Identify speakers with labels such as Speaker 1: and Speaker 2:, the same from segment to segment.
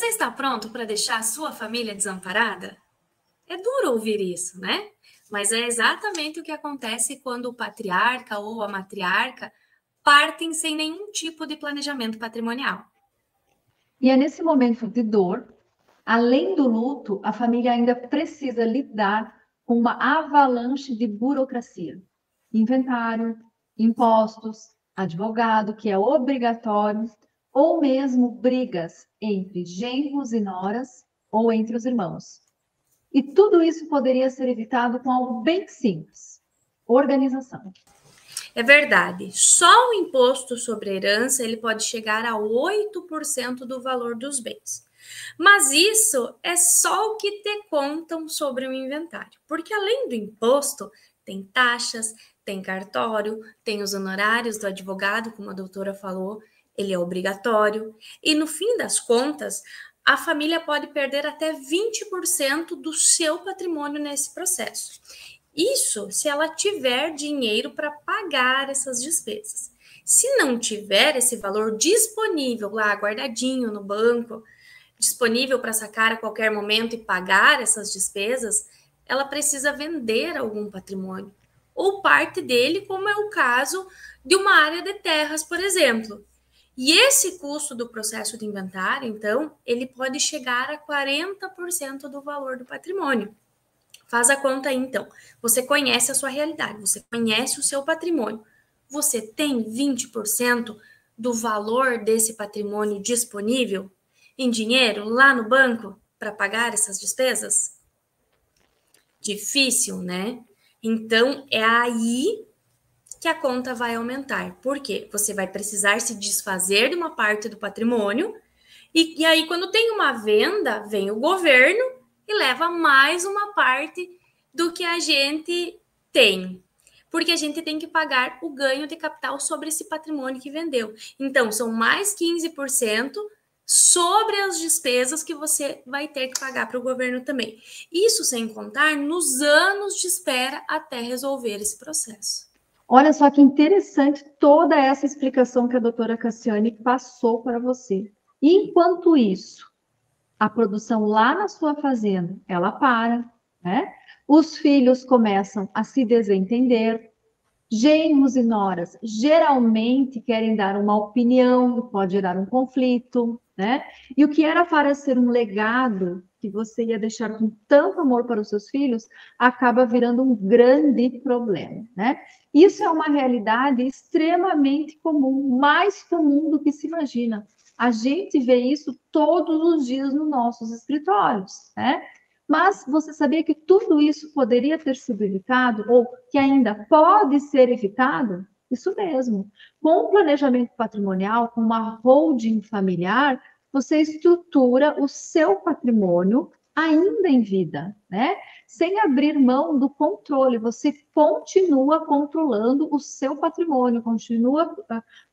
Speaker 1: Você está pronto para deixar a sua família desamparada? É duro ouvir isso, né? Mas é exatamente o que acontece quando o patriarca ou a matriarca partem sem nenhum tipo de planejamento patrimonial.
Speaker 2: E é nesse momento de dor, além do luto, a família ainda precisa lidar com uma avalanche de burocracia. Inventário, impostos, advogado, que é obrigatório, ou mesmo brigas entre genros e noras ou entre os irmãos. E tudo isso poderia ser evitado com algo bem simples: organização.
Speaker 1: É verdade, só o imposto sobre herança ele pode chegar a 8% do valor dos bens. Mas isso é só o que te contam sobre o inventário, porque além do imposto, tem taxas, tem cartório, tem os honorários do advogado, como a doutora falou, ele é obrigatório, e no fim das contas, a família pode perder até 20% do seu patrimônio nesse processo. Isso se ela tiver dinheiro para pagar essas despesas. Se não tiver esse valor disponível lá, guardadinho no banco, disponível para sacar a qualquer momento e pagar essas despesas, ela precisa vender algum patrimônio, ou parte dele, como é o caso de uma área de terras, por exemplo. E esse custo do processo de inventário, então, ele pode chegar a 40% do valor do patrimônio. Faz a conta aí, então. Você conhece a sua realidade, você conhece o seu patrimônio. Você tem 20% do valor desse patrimônio disponível em dinheiro lá no banco para pagar essas despesas? Difícil, né? Então é aí que a conta vai aumentar. Por quê? Você vai precisar se desfazer de uma parte do patrimônio e aí, quando tem uma venda, vem o governo e leva mais uma parte do que a gente tem. Porque a gente tem que pagar o ganho de capital sobre esse patrimônio que vendeu. Então, são mais 15% sobre as despesas que você vai ter que pagar para o governo também. Isso sem contar nos anos de espera até resolver esse processo.
Speaker 2: Olha só que interessante toda essa explicação que a doutora Cassiane passou para você. E enquanto isso, a produção lá na sua fazenda, ela para, né? Os filhos começam a se desentender. Genros e noras geralmente querem dar uma opinião, que pode gerar um conflito, né? E o que era para ser um legado que você ia deixar com tanto amor para os seus filhos, acaba virando um grande problema, né? Isso é uma realidade extremamente comum, mais comum do que se imagina. A gente vê isso todos os dias nos nossos escritórios, né? Mas você sabia que tudo isso poderia ter sido evitado, ou que ainda pode ser evitado? Isso mesmo. Com o planejamento patrimonial, com uma holding familiar, você estrutura o seu patrimônio ainda em vida, né? Sem abrir mão do controle, você continua controlando o seu patrimônio, continua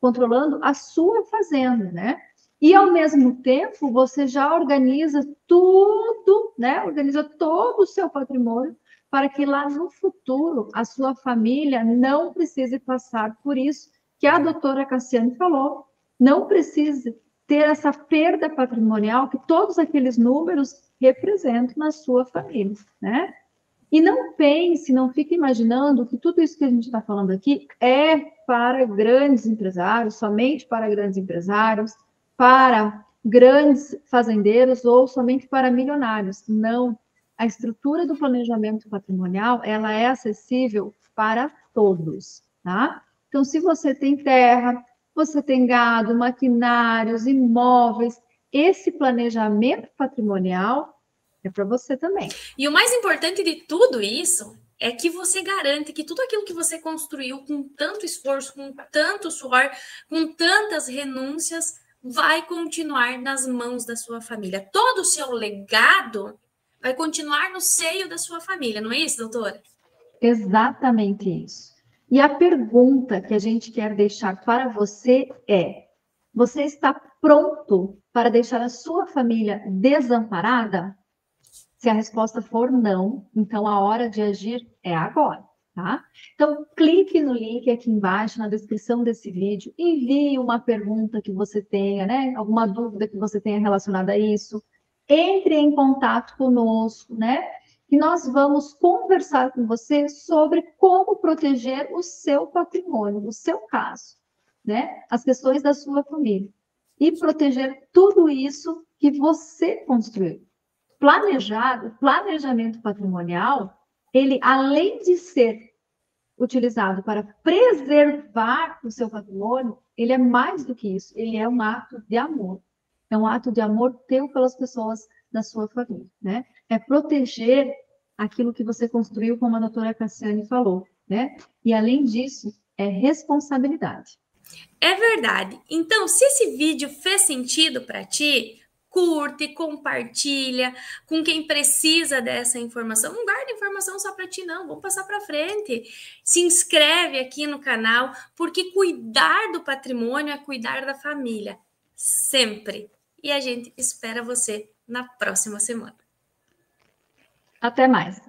Speaker 2: controlando a sua fazenda, né? E ao mesmo tempo, você já organiza tudo, né? Organiza todo o seu patrimônio para que lá no futuro a sua família não precise passar por isso que a doutora Cassiane falou, não precise ter essa perda patrimonial que todos aqueles números representam na sua família, né? E não pense, não fique imaginando que tudo isso que a gente está falando aqui é para grandes empresários, somente para grandes empresários, para grandes fazendeiros ou somente para milionários. Não. A estrutura do planejamento patrimonial, ela é acessível para todos, tá? Então, se você tem terra, você tem gado, maquinários, imóveis, esse planejamento patrimonial é para você também.
Speaker 1: E o mais importante de tudo isso é que você garante que tudo aquilo que você construiu com tanto esforço, com tanto suor, com tantas renúncias, vai continuar nas mãos da sua família. Todo o seu legado vai continuar no seio da sua família, não é isso, doutora?
Speaker 2: Exatamente isso. E a pergunta que a gente quer deixar para você é: você está pronto para deixar a sua família desamparada? Se a resposta for não, então a hora de agir é agora, tá? Então, clique no link aqui embaixo, na descrição desse vídeo, envie uma pergunta que você tenha, né? Alguma dúvida que você tenha relacionada a isso. Entre em contato conosco, né? E nós vamos conversar com você sobre como proteger o seu patrimônio, o seu caso, né? As questões da sua família. E proteger tudo isso que você construiu. Planejamento patrimonial, ele, além de ser utilizado para preservar o seu patrimônio, ele é mais do que isso, ele é um ato de amor. É um ato de amor teu pelas pessoas da sua família, né? É proteger aquilo que você construiu, como a doutora Cassiane falou, né? E, além disso, é responsabilidade.
Speaker 1: É verdade. Então, se esse vídeo fez sentido para ti, curte, compartilha com quem precisa dessa informação. Não guarda informação só para ti, não. Vamos passar para frente. Se inscreve aqui no canal, porque cuidar do patrimônio é cuidar da família. Sempre. E a gente espera você na próxima semana.
Speaker 2: Até mais.